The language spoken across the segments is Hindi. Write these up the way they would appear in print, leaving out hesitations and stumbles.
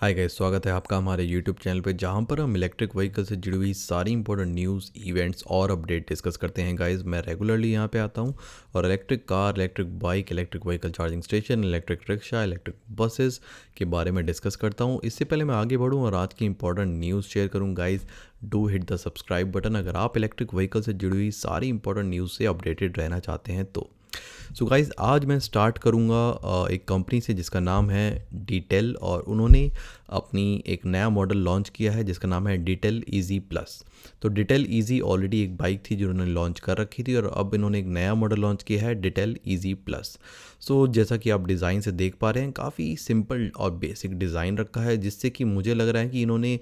हाय गाइस, स्वागत है आपका हमारे यूट्यूब चैनल पे जहाँ पर हम इलेक्ट्रिक व्हीकल से जुड़ी हुई सारी इंपॉर्टेंट न्यूज़, इवेंट्स और अपडेट डिस्कस करते हैं गाइस। मैं रेगुलरली यहाँ पे आता हूँ और electric car, electric bike, electric vehicle charging station, electric rickshaw, electric buses के बारे में डिस्कस करता हूँ। इससे पहले मैं आगे बढ़ूँ और आज की इंपॉर्टेंट न्यूज़ शेयर करूँ guys, do hit the subscribe button अगर आप इलेक्ट्रिक व्हीकल से जुड़ी हुई सारी इंपॉर्टेंट न्यूज़ से अपडेटेड रहना चाहते हैं तो। सो गाइज़, आज मैं स्टार्ट करूँगा एक कंपनी से जिसका नाम है डिटेल, और उन्होंने अपनी एक नया मॉडल लॉन्च किया है जिसका नाम है डिटेल ईजी प्लस। तो डिटेल ईजी ऑलरेडी एक बाइक थी जो उन्होंने लॉन्च कर रखी थी, और अब इन्होंने एक नया मॉडल लॉन्च किया है डिटेल ईजी प्लस। सो जैसा कि आप डिज़ाइन से देख पा रहे हैं, काफ़ी सिंपल और बेसिक डिज़ाइन रखा है, जिससे कि मुझे लग रहा है कि इन्होंने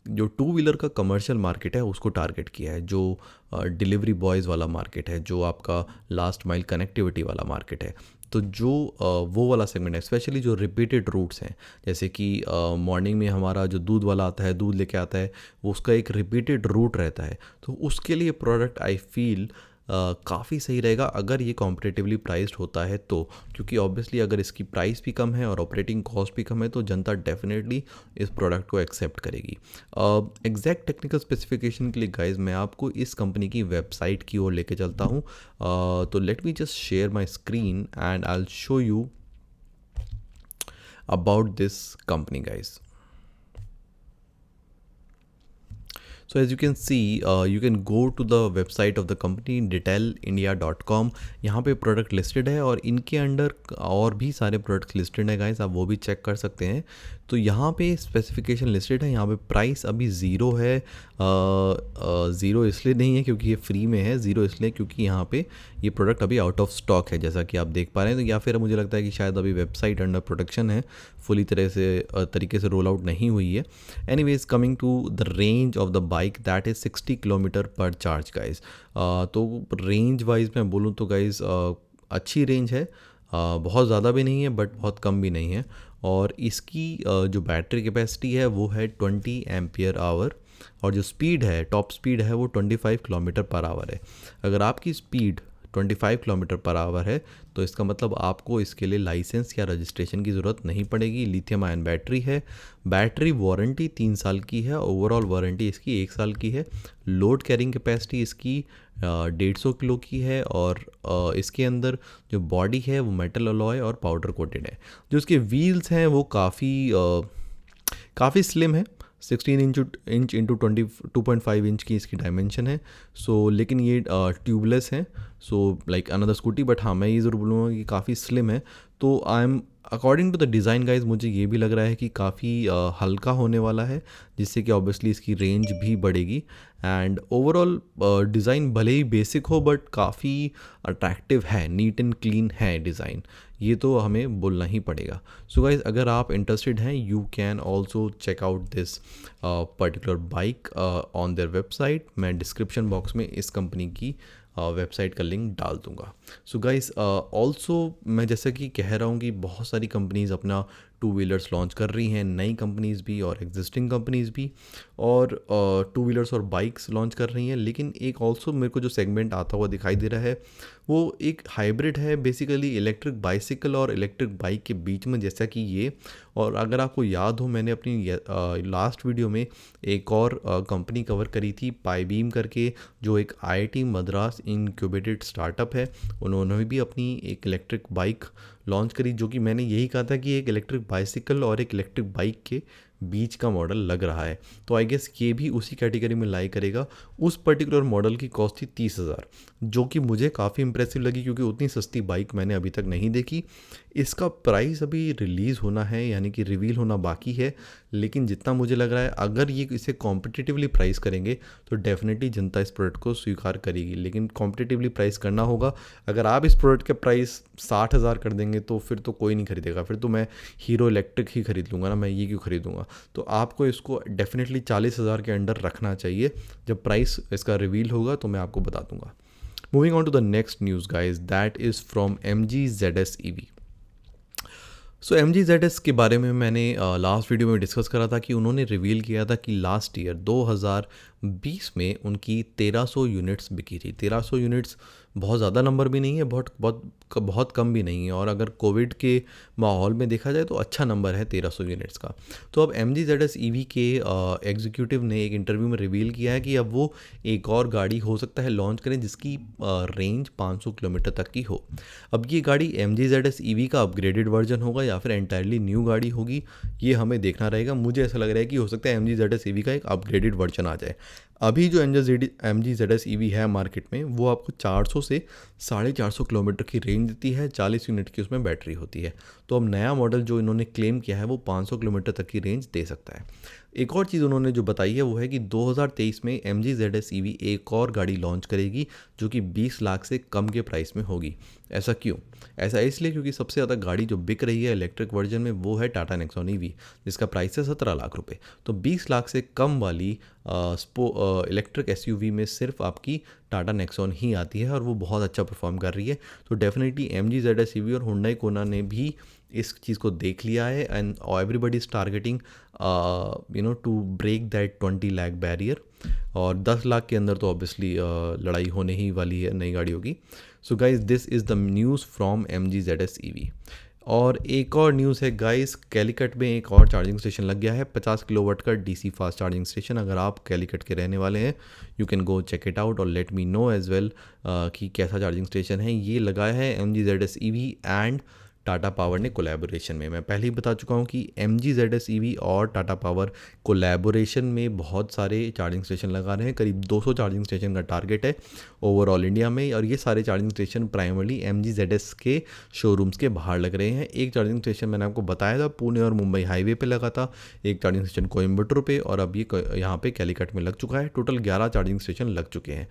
जो टू व्हीलर का कमर्शियल मार्केट है उसको टारगेट किया है, जो डिलीवरी बॉयज़ वाला मार्केट है, जो आपका लास्ट माइल कनेक्टिविटी वाला मार्केट है। तो जो वो वाला सेगमेंट है, स्पेशली जो रिपीटेड रूट्स हैं, जैसे कि मॉर्निंग में हमारा जो दूध वाला आता है, दूध लेके आता है, वो उसका एक रिपीटेड रूट रहता है। तो उसके लिए प्रोडक्ट आई फील काफ़ी सही रहेगा अगर ये कॉम्पिटिटिवली प्राइस्ड होता है तो, क्योंकि ऑब्वियसली अगर इसकी प्राइस भी कम है और ऑपरेटिंग कॉस्ट भी कम है तो जनता डेफिनेटली इस प्रोडक्ट को एक्सेप्ट करेगी। एग्जैक्ट टेक्निकल स्पेसिफिकेशन के लिए गाइज मैं आपको इस कंपनी की वेबसाइट की ओर लेके चलता हूँ। तो let me just share my screen and I will show you about this company guys. So as you can see, you can go to the website of the company detailindia.com। यहाँ पे प्रोडक्ट लिस्टेड है और इनके अंडर और भी सारे प्रोडक्ट्स लिस्टेड है गाइस, आप वो भी चेक कर सकते हैं। तो यहाँ पे स्पेसिफिकेशन लिस्टेड है, यहाँ पे प्राइस अभी ज़ीरो है। ज़ीरो इसलिए नहीं है क्योंकि ये फ्री में है, ज़ीरो इसलिए क्योंकि यहाँ पे ये प्रोडक्ट अभी आउट ऑफ स्टॉक है, जैसा कि आप देख पा रहे हैं। तो या फिर मुझे लगता है कि शायद अभी वेबसाइट अंडर प्रोडक्शन है, फुली तरीके से रोल आउट नहीं हुई है। Anyways, coming to the range of the bike, that is 60 kilometre पर चार्ज गाइज। तो रेंज वाइज मैं बोलूँ तो गाइज अच्छी रेंज है, बहुत ज़्यादा भी नहीं है बट बहुत कम भी नहीं है। और इसकी जो बैटरी कैपेसिटी है वो है 20 एम्पियर आवर, और जो स्पीड है, टॉप स्पीड है वो 25 किलोमीटर पर आवर है। अगर आपकी स्पीड 25 किलोमीटर पर आवर है तो इसका मतलब आपको इसके लिए लाइसेंस या रजिस्ट्रेशन की ज़रूरत नहीं पड़ेगी। लिथियम आयन बैटरी है, बैटरी वारंटी 3 साल की है, ओवरऑल वारंटी इसकी 1 साल की है। लोड कैरिंग कैपेसिटी इसकी 150 किलो की है, और इसके अंदर जो बॉडी है वो मेटल अलॉय और पाउडर कोटेड है। जो इसके व्हील्स हैं वो काफ़ी स्लिम है, 16 इंच इंटू 22.5 इंच की इसकी डायमेंशन है। सो लेकिन ये ट्यूबलेस है, so like another scooty, but हाँ मैं ये ज़रूर बोलूँगा कि काफ़ी स्लिम है। तो I am according to the design guys, मुझे ये भी लग रहा है कि काफ़ी हल्का होने वाला है, जिससे कि ऑब्वियसली इसकी रेंज भी बढ़ेगी। एंड ओवरऑल डिज़ाइन भले ही बेसिक हो बट काफ़ी अट्रैक्टिव है, नीट एंड क्लीन है डिज़ाइन, ये तो हमें बोलना ही पड़ेगा। सो गाइज, अगर आप इंटरेस्टेड हैं you can also check out this particular bike on their website. मैं डिस्क्रिप्शन बॉक्स में इस कंपनी की वेबसाइट का लिंक डाल दूंगा। सो गाइस, ऑल्सो मैं जैसा कि कह रहा हूँ कि बहुत सारी कंपनीज़ अपना टू व्हीलर्स लॉन्च कर रही हैं, नई कंपनीज़ भी और एग्जिस्टिंग कंपनीज़ भी, और टू व्हीलर्स और बाइक्स लॉन्च कर रही हैं। लेकिन एक ऑल्सो मेरे को जो सेगमेंट आता हुआ दिखाई दे रहा है वो एक हाइब्रिड है, बेसिकली इलेक्ट्रिक बाइसिकल और इलेक्ट्रिक बाइक के बीच में, जैसा कि ये। और अगर आपको याद हो, मैंने अपनी लास्ट वीडियो में एक और कंपनी कवर करी थी, पाईबीम करके, जो एक IIT मद्रास इनक्यूबेटेड स्टार्टअप है। उन्होंने भी अपनी एक इलेक्ट्रिक बाइक लॉन्च करी, जो कि मैंने यही कहा था कि एक इलेक्ट्रिक बाइसिकल और एक इलेक्ट्रिक बाइक के बीच का मॉडल लग रहा है। तो आई गेस ये भी उसी कैटेगरी में लाई करेगा। उस पर्टिकुलर मॉडल की कॉस्ट थी 30,000, जो कि मुझे काफ़ी इंप्रेसिव लगी क्योंकि उतनी सस्ती बाइक मैंने अभी तक नहीं देखी। इसका प्राइस अभी रिलीज़ होना है, यानी कि रिवील होना बाकी है, लेकिन जितना मुझे लग रहा है अगर ये इसे कॉम्पिटिटिवली प्राइस करेंगे तो डेफिनेटली जनता इस प्रोडक्ट को स्वीकार करेगी। लेकिन कॉम्पिटिटिवली प्राइस करना होगा। अगर आप इस प्रोडक्ट के प्राइस 60,000 कर देंगे तो फिर तो कोई नहीं खरीदेगा, फिर तो मैं हीरो इलेक्ट्रिक ही खरीद लूँगा ना, मैं ये क्यों खरीदूँगा। तो आपको इसको डेफिनेटली 40,000 के अंडर रखना चाहिए। जब प्राइस इसका रिवील होगा तो मैं आपको बता दूंगा। Moving on to the next news guys, that is from MG ZS EV। So MG ZS के बारे में मैंने लास्ट वीडियो में डिस्कस करा था कि उन्होंने रिवील किया था कि लास्ट ईयर 20 में उनकी 1300 यूनिट्स बिकी थी। 1300 यूनिट्स बहुत ज़्यादा नंबर भी नहीं है, बहुत कम भी नहीं है, और अगर कोविड के माहौल में देखा जाए तो अच्छा नंबर है 1300 यूनिट्स का। तो अब MG ZS EV के एग्जीक्यूटिव ने एक इंटरव्यू में रिवील किया है कि अब वो एक और गाड़ी हो सकता है लॉन्च करें जिसकी रेंज 500 किलोमीटर तक की हो। अब ये गाड़ी MG ZS EV का अपग्रेडेड वर्जन होगा या फिर एंटायरली न्यू गाड़ी होगी, ये हमें देखना रहेगा। मुझे ऐसा लग रहा है कि हो सकता है MG ZS EV का एक अपग्रेडेड वर्जन आ जाए। अभी जो MG ZS EV है मार्केट में, वो आपको 400 से 450 किलोमीटर की रेंज देती है, 40 यूनिट की उसमें बैटरी होती है। तो अब नया मॉडल जो इन्होंने क्लेम किया है वो 500 किलोमीटर तक की रेंज दे सकता है। एक और चीज़ उन्होंने जो बताई है वो है कि 2023 में MG ZS EV एक और गाड़ी लॉन्च करेगी जो कि 20 लाख से कम के प्राइस में होगी। ऐसा क्यों? ऐसा इसलिए क्योंकि सबसे ज़्यादा गाड़ी जो बिक रही है इलेक्ट्रिक वर्जन में वो है टाटा नेक्सॉन EV, जिसका प्राइस है 17 लाख रुपए। तो 20 लाख से कम वाली इलेक्ट्रिक SUV में सिर्फ आपकी टाटा नेक्सॉन ही आती है और वो बहुत अच्छा परफॉर्म कर रही है। तो डेफिनेटली MG ZS EV और हुंडई कोना ने भी इस चीज़ को देख लिया है, and everybody is targeting to break that 20 lakh barrier, और 10 लाख के अंदर तो ऑब्वियसली लड़ाई होने ही वाली है नई गाड़ियों की। So guys, this is the news from MG ZS EV। और एक और न्यूज़ है गाइस, कैलीकट में एक और चार्जिंग स्टेशन लग गया है, 50 किलोवाट का DC फास्ट चार्जिंग स्टेशन। अगर आप कैलीकट के रहने वाले हैं, you can go check it out और let me know as well कि कैसा चार्जिंग स्टेशन है। ये लगाया है MG ZS EV and Tata power ने कोलैबोरेशन में। मैं पहले ही बता चुका हूँ कि MG ZS EV और टाटा पावर कोलैबोरेशन में बहुत सारे चार्जिंग स्टेशन लगा रहे हैं। करीब 200 चार्जिंग स्टेशन का टारगेट है ओवरऑल इंडिया में, और ये सारे charging station primarily MG ZS के शोरूम्स के बाहर लग रहे हैं। एक चार्जिंग स्टेशन मैंने आपको बताया था पुणे और मुंबई हाईवे पे लगा था, एक चार्जिंग स्टेशन कोयम्बटूर पे, और अब ये यहाँ पे कैलीकट में लग चुका है। टोटल 11 चार्जिंग स्टेशन लग चुके हैं।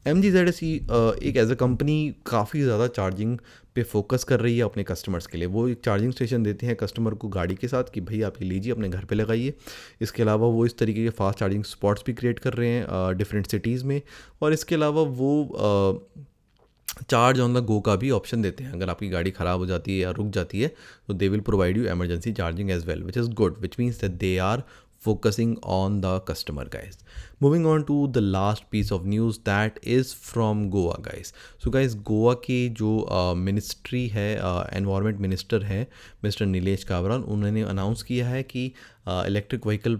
MG ZS एक एज अ कंपनी काफ़ी ज़्यादा चार्जिंग पे फोकस कर रही है अपने कस्टमर्स के लिए। वो एक चार्जिंग स्टेशन देते हैं कस्टमर को गाड़ी के साथ कि भाई आप ये लीजिए, अपने घर पे लगाइए। इसके अलावा वो इस तरीके के फास्ट चार्जिंग स्पॉट्स भी क्रिएट कर रहे हैं डिफरेंट सिटीज़ में, और इसके अलावा वो चार्ज ऑन द गो का भी ऑप्शन देते हैं। अगर आपकी गाड़ी ख़राब हो जाती है या रुक जाती है तो they will provide you emergency charging as well, which is good, which means that they are focusing on the customer, guys. Moving on to the last piece of news that is from Goa, guys. So guys, Goa के जो मिनिस्ट्री है, एनवायरनमेंट मिनिस्टर है मिस्टर नीलेश काबराल, उन्होंने अनाउंस किया है कि इलेक्ट्रिक व्हीकल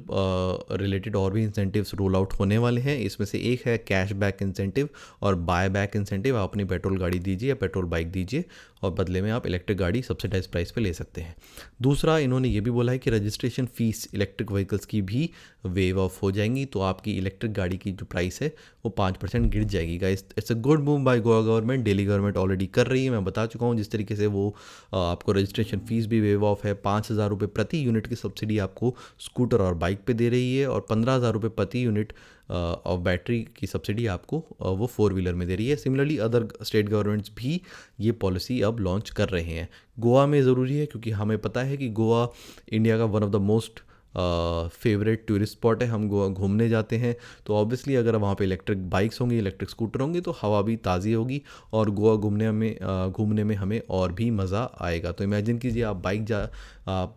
रिलेटेड और भी इंसेंटिव्स रोल आउट होने वाले हैं। इसमें से एक है कैश बैक इंसेंटिव और बाय बैक इंसेंटिव। आप अपनी पेट्रोल गाड़ी दीजिए या पेट्रोल बाइक दीजिए और बदले में आप इलेक्ट्रिक गाड़ी सब्सिडाइज प्राइस पे ले सकते हैं। दूसरा, इन्होंने ये भी बोला है कि रजिस्ट्रेशन फ़ीस इलेक्ट्रिक व्हीकल्स की भी वेव ऑफ हो जाएंगी, तो आपकी इलेक्ट्रिक गाड़ी की जो प्राइस है वो 5% गिर जाएगी। Guys, it's a good move by Goa government. Delhi government already कर रही है, मैं बता चुका हूँ जिस तरीके से वो आपको रजिस्ट्रेशन फ़ीस भी वेव ऑफ है। 5,000 रुपये प्रति यूनिट की सब्सिडी आपको स्कूटर और बाइक पे दे रही है, और 15,000 रुपये प्रति यूनिट और बैटरी की सब्सिडी आपको वो 4 व्हीलर में दे रही है। सिमिलरली अदर स्टेट गवर्नमेंट्स भी ये पॉलिसी अब लॉन्च कर रहे हैं। गोवा में ज़रूरी है क्योंकि हमें पता है कि गोवा इंडिया का one of the most favourite tourist spot है। हम गोवा घूमने जाते हैं तो ऑब्वियसली अगर वहाँ पे इलेक्ट्रिक बाइक्स होंगी, इलेक्ट्रिक स्कूटर होंगे तो हवा भी ताज़ी होगी और गोवा घूमने में हमें और भी मज़ा आएगा। तो इमेजिन कीजिए आप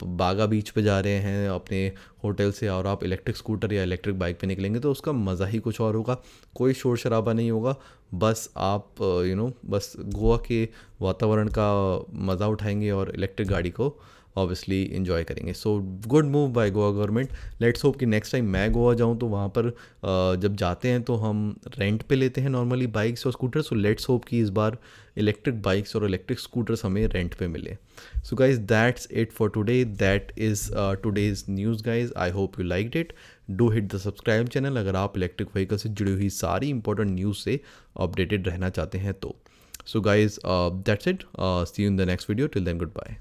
बागा बीच पे जा रहे हैं अपने होटल से और आप इलेक्ट्रिक स्कूटर या इलेक्ट्रिक बाइक पे निकलेंगे तो उसका मज़ा ही कुछ और होगा। कोई शोर शराबा नहीं होगा, बस आप बस गोवा के वातावरण का मज़ा उठाएंगे और इलेक्ट्रिक गाड़ी को ऑब्वियसली इन्जॉय करेंगे। So good move by Goa government. Let's hope कि नेक्स्ट टाइम मैं गोवा जाऊँ तो वहाँ पर जब जाते हैं तो हम रेंट पे लेते हैं नॉर्मली बाइक्स और स्कूटर। सो लेट्स होप कि इस बार इलेक्ट्रिक बाइक्स और इलेक्ट्रिक स्कूटर्स हमें रेंट पे मिले। सो guys, that's it for today. That is today's news guys. I hope you liked it. Do hit the subscribe channel अगर आप इलेक्ट्रिक व्हीकल से जुड़ी हुई सारी इंपॉर्टेंट न्यूज़ से अपडेटेड रहना चाहते हैं तो। So guys, that's it. See you in the next video. Till then, good bye.